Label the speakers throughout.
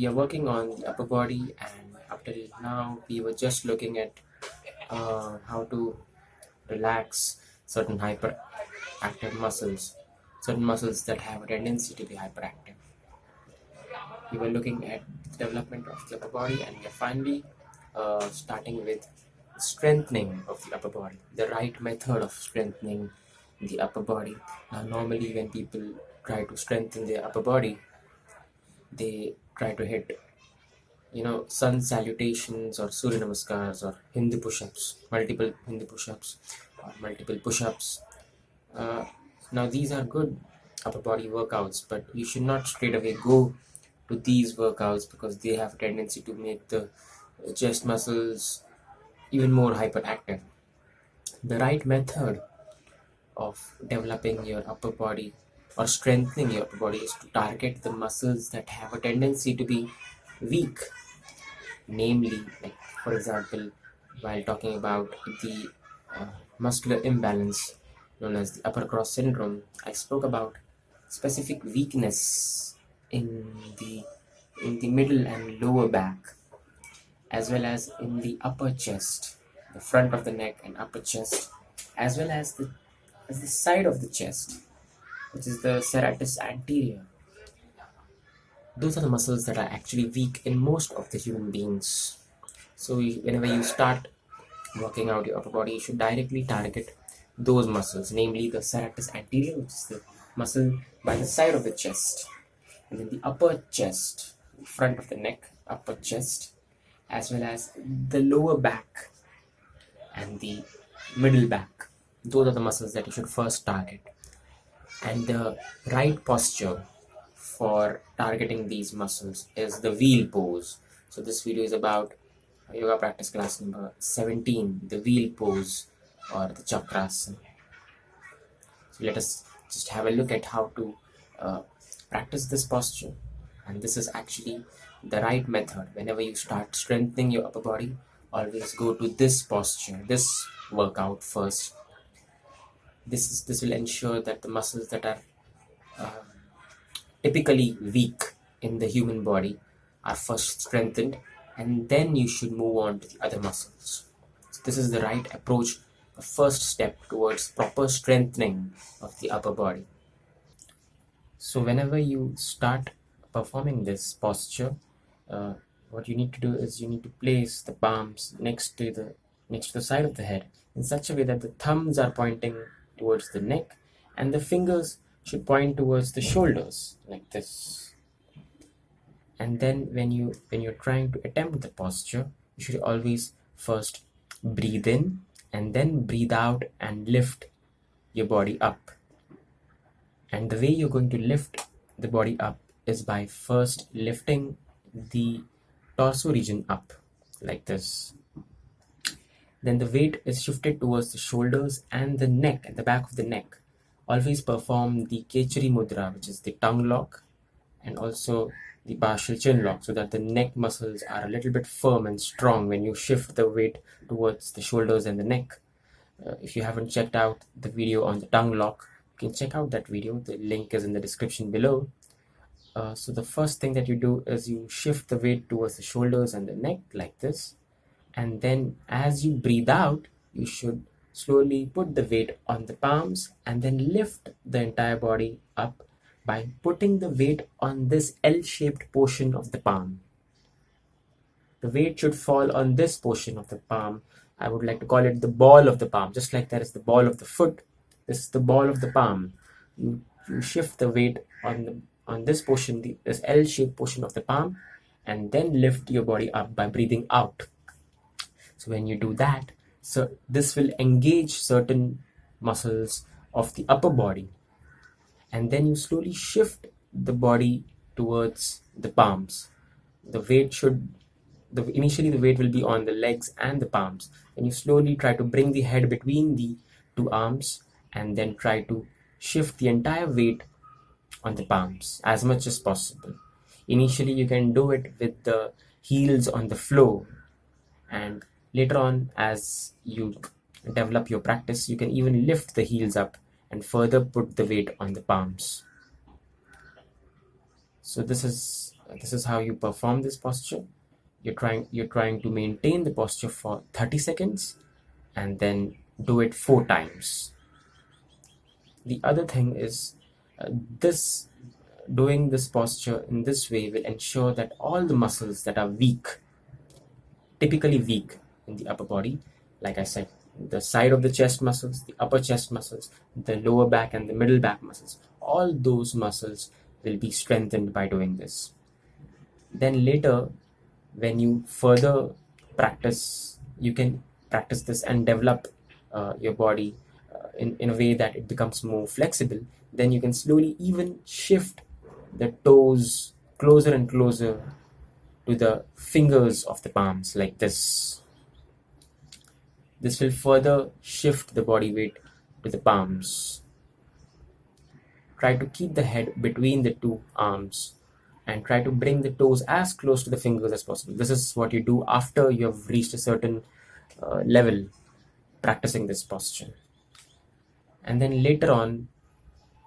Speaker 1: we are working on the upper body, and up till now we were just looking at how to relax certain hyperactive muscles, certain muscles that have a tendency to be hyperactive. We were looking at the development of the upper body, and we are finally starting with strengthening of the upper body, the right method of strengthening the upper body. Now, normally when people try to strengthen their upper body, they try to hit sun salutations or Surya Namaskars or Hindu push-ups, multiple Hindu push-ups or multiple push-ups. Uh, Now these are good upper body workouts, but you should not straight away go to these workouts because they have a tendency to make the chest muscles even more hyperactive. The right method of developing your upper body or strengthening your upper body is to target the muscles that have a tendency to be weak. Namely, like for example, while talking about the muscular imbalance known as the upper cross syndrome, I spoke about specific weakness in the middle and lower back, as well as in the upper chest, the front of the neck and upper chest, as well as the side of the chest, which is the serratus anterior. Those are the muscles that are actually weak in most of the human beings. So whenever you start working out your upper body, you should directly target those muscles, namely the serratus anterior, which is the muscle by the side of the chest, and then the upper chest, front of the neck, upper chest, as well as the lower back and the middle back. Those are the muscles that you should first target. And the right posture for targeting these muscles is the wheel pose. So this video is about yoga practice class number 17, the wheel pose or the Chakrasana. So let us just have a look at how to practice this posture. And this is actually the right method. Whenever you start strengthening your upper body, always go to this posture, this workout first. This will ensure that the muscles that are typically weak in the human body are first strengthened, and then you should move on to the other muscles. So this is the right approach, the first step towards proper strengthening of the upper body. So whenever you start performing this posture, what you need to do is you need to place the palms next to the side of the head in such a way that the thumbs are pointing towards the neck and the fingers should point towards the shoulders like this. And then when you're trying to attempt the posture, you should always first breathe in and then breathe out and lift your body up. And the way you're going to lift the body up is by first lifting the torso region up like this. Then the weight is shifted towards the shoulders and the neck, at the back of the neck. Always perform the Khechari mudra, which is the tongue lock, and also the partial chin lock, so that the neck muscles are a little bit firm and strong when you shift the weight towards the shoulders and the neck. If you haven't checked out the video on the tongue lock, you can check out that video. The link is in the description below. So the first thing that you do is you shift the weight towards the shoulders and the neck like this. And then as you breathe out, you should slowly put the weight on the palms and then lift the entire body up by putting the weight on this L-shaped portion of the palm. The weight should fall on this portion of the palm. I would like to call it the ball of the palm. Just like that is the ball of the foot, this is the ball of the palm. You shift the weight on this portion, this L-shaped portion of the palm, and then lift your body up by breathing out. So when you do that, so this will engage certain muscles of the upper body, and then you slowly shift the body towards the palms. Initially the weight will be on the legs and the palms, and you slowly try to bring the head between the two arms and then try to shift the entire weight on the palms as much as possible. Initially you can do it with the heels on the floor, and later on, as you develop your practice, you can even lift the heels up and further put the weight on the palms. So this is This is how you perform this posture. You're trying to maintain the posture for 30 seconds and then do it 4 times. The other thing is, this doing this posture in this way will ensure that all the muscles that are weak, typically weak in the upper body, like I said, the side of the chest muscles, the upper chest muscles, the lower back and the middle back muscles, all those muscles will be strengthened by doing this. Then later, when you further practice, you can practice this and develop your body in a way that it becomes more flexible. Then you can slowly even shift the toes closer and closer to the fingers of the palms, like this. This will further shift the body weight to the palms. Try to keep the head between the two arms and try to bring the toes as close to the fingers as possible. This is what you do after you have reached a certain level practicing this posture. And then later on,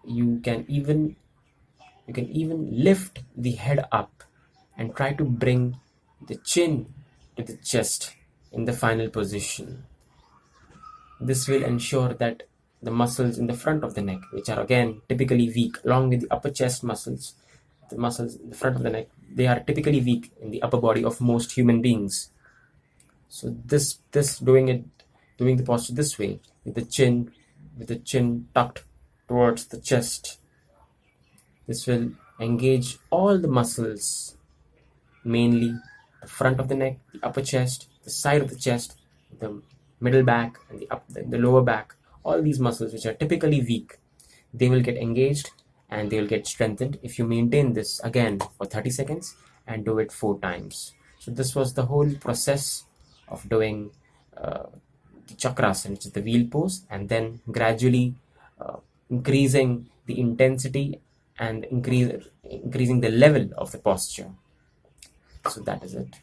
Speaker 1: you can even lift the head up and try to bring the chin to the chest in the final position. This will ensure that the muscles in the front of the neck, which are again typically weak, along with the upper chest muscles, the muscles in the front of the neck, they are typically weak in the upper body of most human beings. So this doing the posture this way, with the chin tucked towards the chest, this will engage all the muscles, mainly the front of the neck, the upper chest, the side of the chest, the middle back, and the lower back. All these muscles, which are typically weak, they will get engaged and they will get strengthened if you maintain this again for 30 seconds and do it 4 times. So this was the whole process of doing the Chakrasana, which is the wheel pose, and then gradually increasing the intensity and increasing the level of the posture. So that is it.